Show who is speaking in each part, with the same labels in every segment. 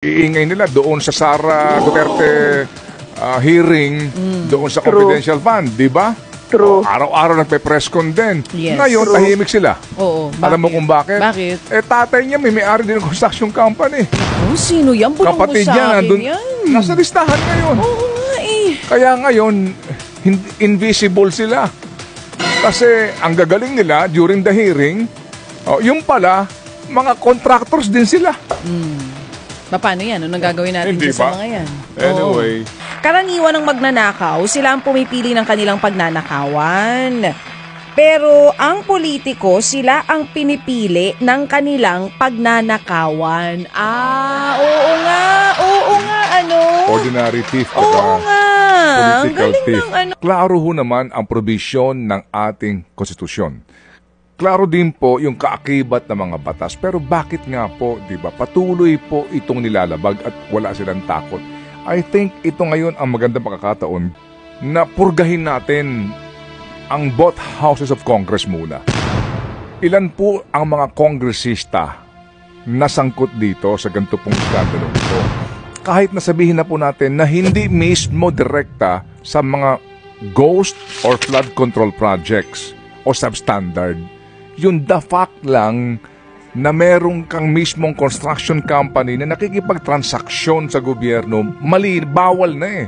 Speaker 1: Iingay nila doon sa Sara Duterte hearing, doon sa confidential fund, di ba?
Speaker 2: True.
Speaker 1: Araw-araw nagpe-press con din.
Speaker 3: Yes.
Speaker 1: Ngayon,
Speaker 2: True.
Speaker 1: tahimik sila.
Speaker 3: Oo.
Speaker 1: Alam mo kung bakit?
Speaker 3: Bakit?
Speaker 1: Tatay niya may-ari din ng construction company.
Speaker 3: Oh, sino yan? Bulong mo
Speaker 1: Kapatid
Speaker 3: sa
Speaker 1: niya,
Speaker 3: akin
Speaker 1: nandun,
Speaker 3: yan.
Speaker 1: nasa listahan ngayon.
Speaker 3: Oo nga eh.
Speaker 1: Kaya ngayon, invisible sila. Kasi ang gagaling nila during the hearing, yung pala, mga contractors din sila.
Speaker 3: Paano yan? Anong gagawin natin
Speaker 1: Hindi
Speaker 3: sa
Speaker 1: ba?
Speaker 3: mga yan?
Speaker 1: Anyway.
Speaker 3: Karaniwan ng magnanakaw, sila ang pumipili ng kanilang pagnanakawan. Pero ang politiko, sila ang pinipili ng kanilang pagnanakawan. Oo nga, ano?
Speaker 1: Ordinary thief.
Speaker 3: Oo nga. Ang
Speaker 1: Political
Speaker 3: galing
Speaker 1: thief.
Speaker 3: ng ano.
Speaker 1: Klaro ho naman ang probisyon ng ating konstitusyon. Klaro din po yung kaakibat ng mga batas. Pero bakit nga po, di ba, patuloy po itong nilalabag at wala silang takot? I think ito ngayon ang magandang pagkakataon na purgahin natin ang both houses of Congress muna. Ilan po ang mga kongresista na sangkot dito sa ganito pong skandalo ito? Kahit nasabihin na po natin na hindi mismo direkta sa mga ghost or flood control projects o substandard, yung the fact lang na merong kang mismong construction company na nakikipagtransaksyon sa gobyerno, mali, bawal na eh.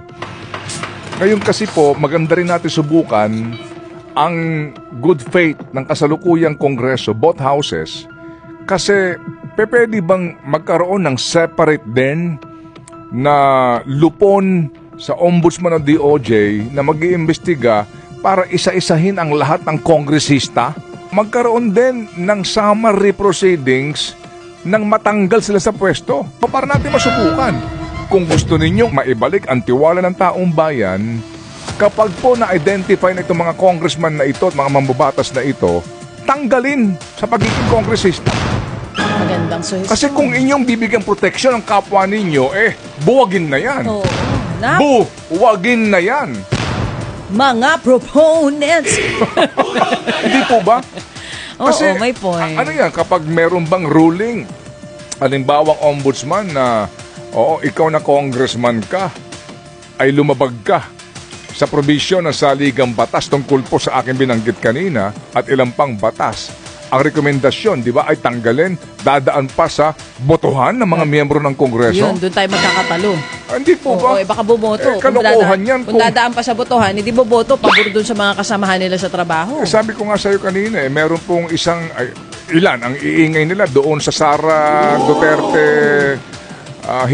Speaker 1: Ngayon kasi po, maganda rin natin subukan ang good faith ng kasalukuyang kongreso, both houses, kasi pwede bang magkaroon ng separate din na lupon sa ombudsman ng DOJ na mag-iimbestiga para isa-isahin ang lahat ng kongresista? Magkaroon din ng summary proceedings nang matanggal sila sa pwesto. Para natin masubukan. Kung gusto ninyong maibalik ang tiwala ng taong bayan, kapag po na-identify na itong mga congressman na ito at mga mambabatas na ito, tanggalin sa pagiging kongresista.
Speaker 3: Magandang suhestyon.
Speaker 1: Kasi kung inyong bibigyan proteksyon ang kapwa ninyo, buwagin na yan.
Speaker 3: Oo.
Speaker 1: Buwagin na yan.
Speaker 3: Mga proponents.
Speaker 1: Hindi po ba?
Speaker 3: Oo, may point.
Speaker 1: Ano yan, kapag meron bang ruling, halimbawang ombudsman na, ikaw na congressman ka, ay lumabag ka sa probisyon ng saligang batas tungkol po sa aking binanggit kanina at ilang pang batas. Ang rekomendasyon, di ba, ay tanggalin, dadaan pa sa botohan ng mga miyembro ng Kongreso.
Speaker 3: Yun, doon tayo magkakatalo.
Speaker 1: Hindi po ba?
Speaker 3: Oo, baka bumoto.
Speaker 1: Kalokohan yan.
Speaker 3: Kung dadaan pa sa botohan, hindi boboto, pabor doon sa mga kasamahan nila sa trabaho.
Speaker 1: Sabi ko nga sa'yo kanina, meron pong isang, ilan ang iingay nila doon sa Sara Duterte